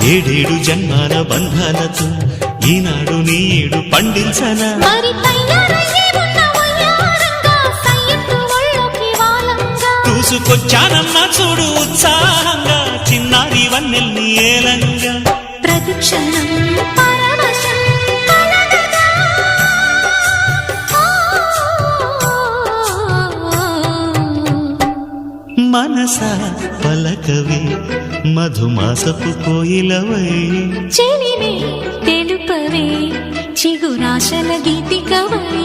ఏడేడు జన్మాల బంధాలతో ఈనాడు నీడు పండించనా మరి తయారయ్యే ఉన్న వయ్యారంగా సయ్యత్తు ఒళ్ళోకి వాలంగా చూసుకొచ్చానమ్మా చూడు ఉత్సాహంగా చిన్నారి వన్నెల్ని ఏలంగా ప్రతిక్షణం పరవశం కలగగా. మనసా పలకవే మధుమాసపు కోయిలవై చెలిమే తెలుపవే చిగురాశల గీతికవై